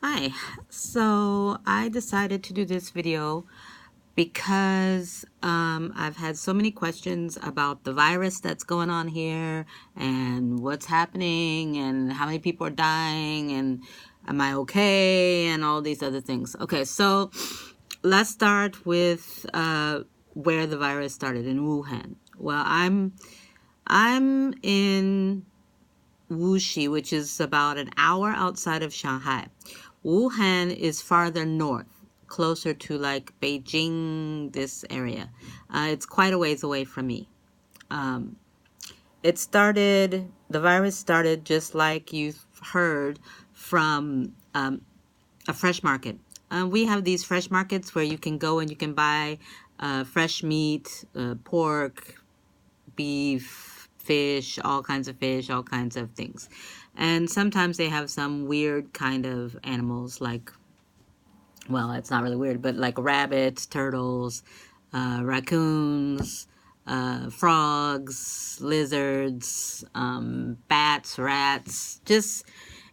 Hi, so I decided to do this video because I've had so many questions about the virus that's going on here and what's happening and how many people are dying and am I okay and all these other things. Okay, so let's start with where the virus started in Wuhan. Well, I'm in Wuxi, which is about an hour outside of Shanghai. Wuhan is farther north, closer to like Beijing, this area. It's quite a ways away from me. Um, the virus started just like you've heard from a fresh market. We have these fresh markets where you can go and you can buy fresh meat, pork, beef, fish, all kinds of things. And sometimes they have some weird kind of animals like, well, it's not really weird, but like rabbits, turtles, raccoons, frogs, lizards, bats, rats, just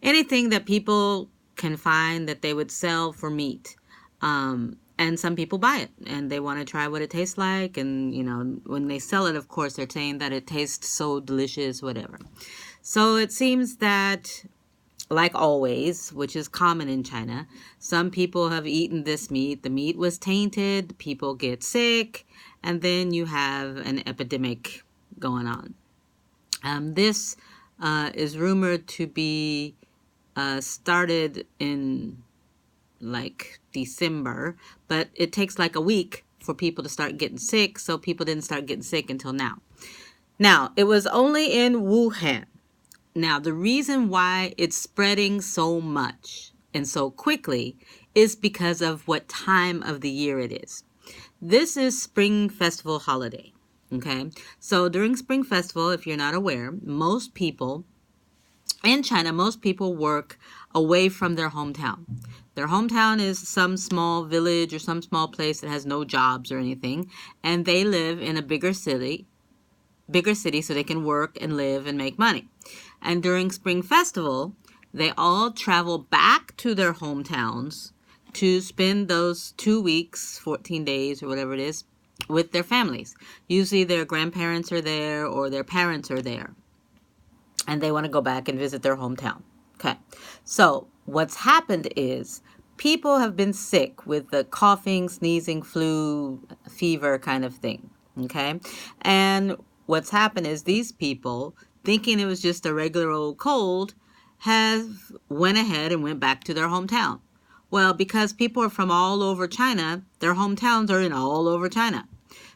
anything that people can find that they would sell for meat. And some people buy it and they want to try what it tastes like. And, you know, when they sell it, of course, they're saying that it tastes so delicious, whatever. So it seems that, like always, which is common in China, some people have eaten this meat. The meat was tainted, people get sick, and then you have an epidemic going on. This is rumored to be started in like December, but it takes like a week for people to start getting sick, so people didn't start getting sick until now. Now, it was only in Wuhan. Now, the reason why it's spreading so much and so quickly is because of what time of the year it is. This is Spring Festival holiday. Okay, so during Spring Festival, if you're not aware, most people in China, most people work away from their hometown. Their hometown is some small village or some small place that has no jobs or anything, and they live in a bigger city so they can work and live and make money. And during Spring Festival, they all travel back to their hometowns to spend those 2 weeks, 14 days or whatever it is, with their families. Usually their grandparents are there or their parents are there, and they want to go back and visit their hometown. Okay, so what's happened is people have been sick with the coughing, sneezing, flu, fever kind of thing. Okay, and what's happened is these people, thinking it was just a regular old cold, have went ahead and went back to their hometown. Well, because people are from all over China, their hometowns are in all over China.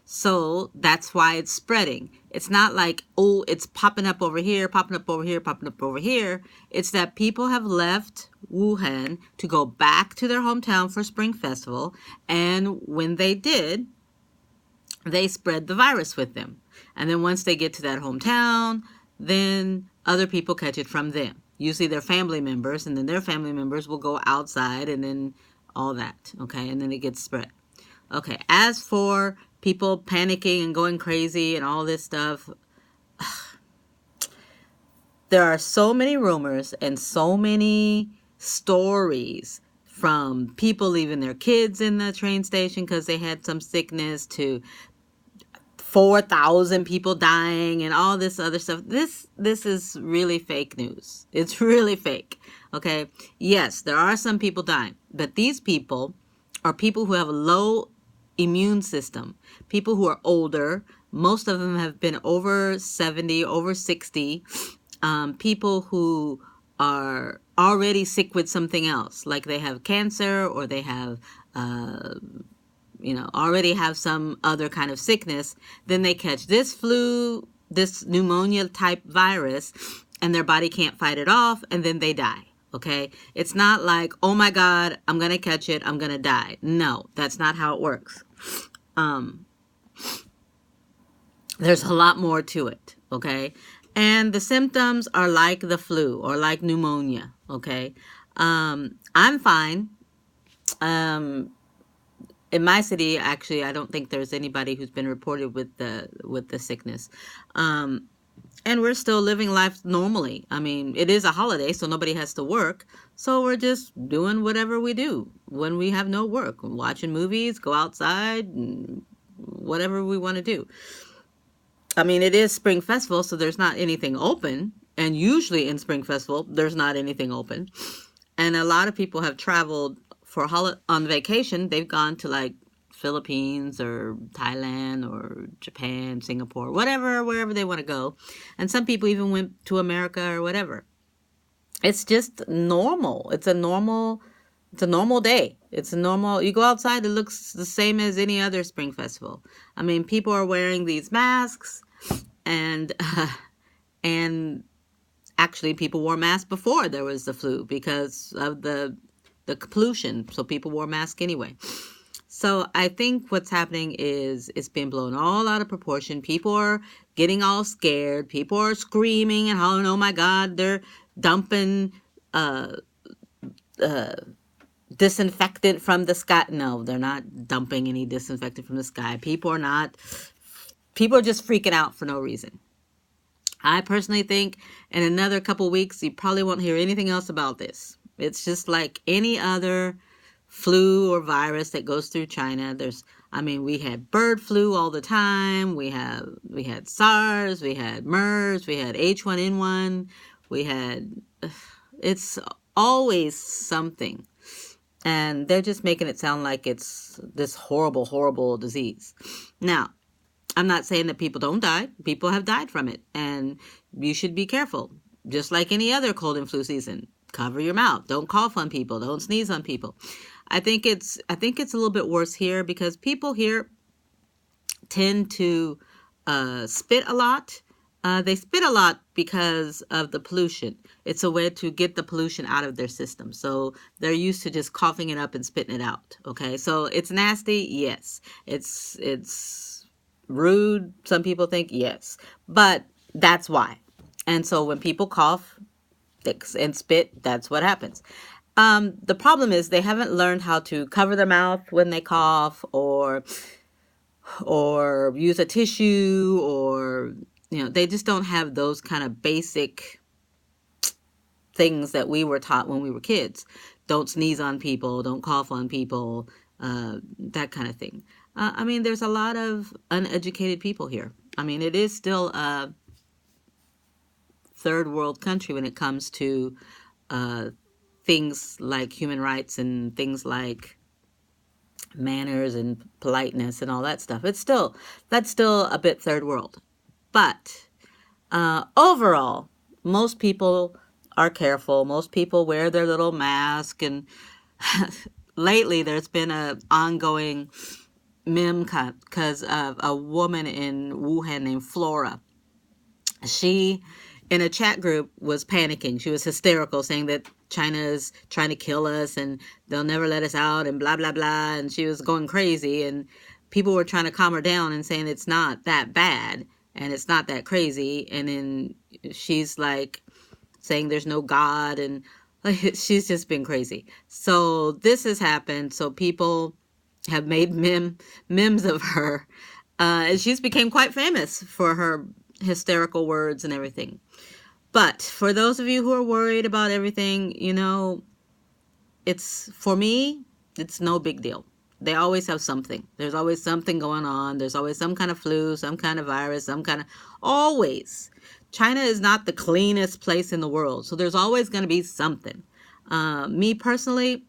So that's why it's spreading. It's not like, oh, it's popping up over here, popping up over here, popping up over here. It's that people have left Wuhan to go back to their hometown for Spring Festival. And when they did, they spread the virus with them. And then once they get to that hometown, then other people catch it from them. Usually their family members, and then their family members will go outside and then all that, okay? And then it gets spread. Okay, as for people panicking and going crazy and all this stuff, there are so many rumors and so many stories, from people leaving their kids in the train station because they had some sickness, to 4,000 people dying and all this other stuff. This is really fake news. It's really fake. Okay. Yes, there are some people dying, but these people are people who have a low immune system, people who are older. Most of them have been over 70, over 60, people who are already sick with something else, like they have cancer or they have already have some other kind of sickness. Then they catch this flu, this pneumonia type virus, and their body can't fight it off, and then they die. Okay, it's not like, oh my God, I'm gonna catch it, I'm gonna die. No, that's not how it works. There's a lot more to it. Okay, and the symptoms are like the flu or like pneumonia. Okay, I'm fine. In my city, actually, I don't think there's anybody who's been reported with the sickness. And we're still living life normally. I mean, it is a holiday, so nobody has to work. So we're just doing whatever we do when we have no work, watching movies, go outside, and whatever we want to do. I mean, it is Spring Festival, so there's not anything open. And usually in Spring Festival, there's not anything open. And a lot of people have traveled for on vacation. They've gone to like Philippines or Thailand or Japan, Singapore, whatever, wherever they want to go. And some people even went to America or whatever. It's just normal. It's a normal day. It's a normal, you go outside, it looks the same as any other spring festival. I mean, people are wearing these masks and, and actually people wore masks before there was the flu because of the pollution. So people wore masks anyway. So I think what's happening is it's being blown all out of proportion. People are getting all scared. People are screaming and hollering, oh my God, they're dumping uh, uh, disinfectant from the sky. No, they're not dumping any disinfectant from the sky. People are just freaking out for no reason. I personally think in another couple weeks, you probably won't hear anything else about this. It's just like any other flu or virus that goes through China. I mean, we had bird flu all the time. We had SARS, we had MERS, we had H1N1, we had, it's always something. And they're just making it sound like it's this horrible, horrible disease. Now, I'm not saying that people don't die. People have died from it. And you should be careful. Just like any other cold and flu season. Cover your mouth. Don't cough on people. Don't sneeze on people. I think it's a little bit worse here because people here tend to spit a lot. They spit a lot because of the pollution. It's a way to get the pollution out of their system. So they're used to just coughing it up and spitting it out. Okay, so it's nasty. Yes, it's rude. Some people think yes, but that's why. And so when people cough and spit, that's what happens. The problem is they haven't learned how to cover their mouth when they cough or use a tissue or they just don't have those kind of basic things that we were taught when we were kids. Don't sneeze on people, don't cough on people, that kind of thing. I mean, there's a lot of uneducated people here. I mean, it is still a third world country when it comes to things like human rights and things like manners and politeness and all that stuff. That's still a bit third world. But overall, most people are careful. Most people wear their little mask. And lately, there's been an ongoing meme because of a woman in Wuhan named Flora. She, in a chat group, was panicking. She was hysterical, saying that China is trying to kill us and they'll never let us out and blah, blah, blah. And she was going crazy. And people were trying to calm her down and saying it's not that bad and it's not that crazy. And then she's like saying there's no God. And like, she's just been crazy. So this has happened. So people have made memes of her. And she's became quite famous for her hysterical words and everything. But for those of you who are worried about everything, for me, it's no big deal. They always have something. There's always something going on. There's always some kind of flu, some kind of virus, always. China is not the cleanest place in the world. So there's always going to be something. Me personally,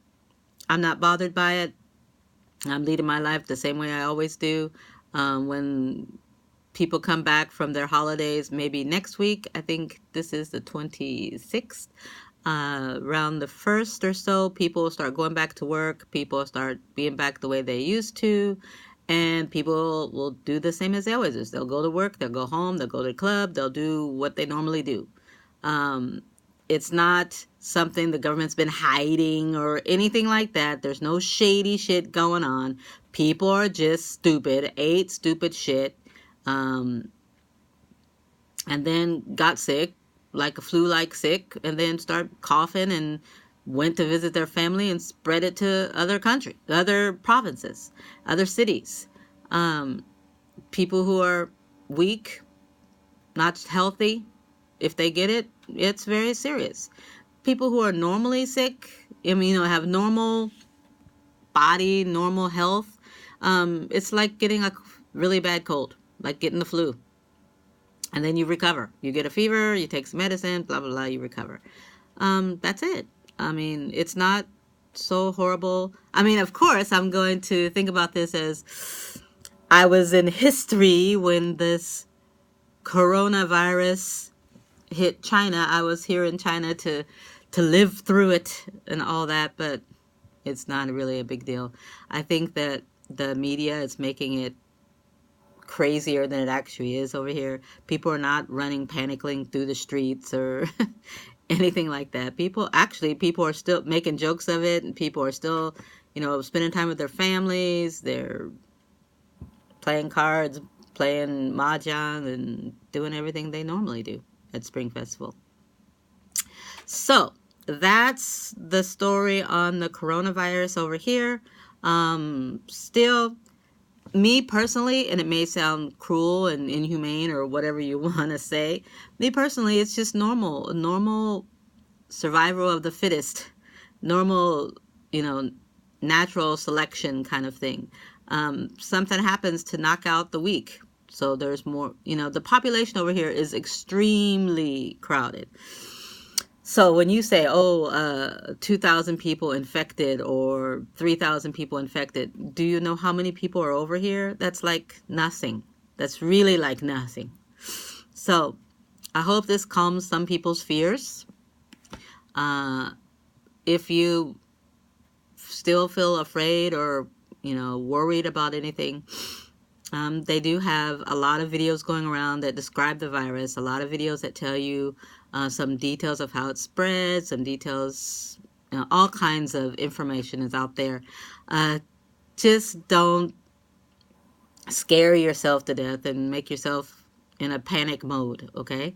I'm not bothered by it. I'm leading my life the same way I always do. When people come back from their holidays, maybe next week, I think this is the 26th, around the 1st or so, people will start going back to work. People will start being back the way they used to. And people will do the same as they always do. They'll go to work, they'll go home, they'll go to the club, they'll do what they normally do. It's not something the government's been hiding or anything like that. There's no shady shit going on. People are just stupid, ate stupid shit, and then got sick, like a flu-like sick, and then start coughing and went to visit their family and spread it to other countries, other provinces, other cities. People who are weak, not healthy, if they get it, it's very serious. People who are normally sick, I mean, have normal body, normal health, it's like getting a really bad cold, like getting the flu. And then you recover. You get a fever, you take some medicine, blah, blah, blah, you recover. That's it. I mean, it's not so horrible. I mean, of course, I'm going to think about this as I was in history when this coronavirus hit China. I was here in China to live through it and all that, but it's not really a big deal. I think that the media is making it crazier than it actually is over here. People are not running panicking through the streets or anything like that. People are still making jokes of it, and people are still, spending time with their families. They're playing cards, playing mahjong, and doing everything they normally do at Spring Festival. So that's the story on the coronavirus over here. Still, me personally, and it may sound cruel and inhumane or whatever you want to say, me personally, it's just normal survival of the fittest, normal, natural selection kind of thing. Something happens to knock out the weak. So there's more, the population over here is extremely crowded. So when you say, 2,000 people infected or 3,000 people infected, do you know how many people are over here? That's like nothing. That's really like nothing. So I hope this calms some people's fears. If you still feel afraid or, worried about anything, they do have a lot of videos going around that describe the virus, a lot of videos that tell you some details of how it spreads, some details, all kinds of information is out there. Just don't scare yourself to death and make yourself in a panic mode, okay?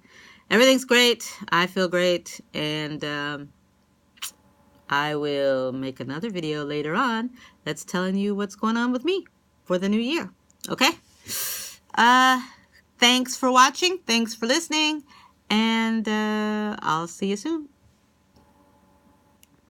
Everything's great. I feel great. And I will make another video later on that's telling you what's going on with me for the new year. Okay? Thanks for watching. Thanks for listening. And I'll see you soon.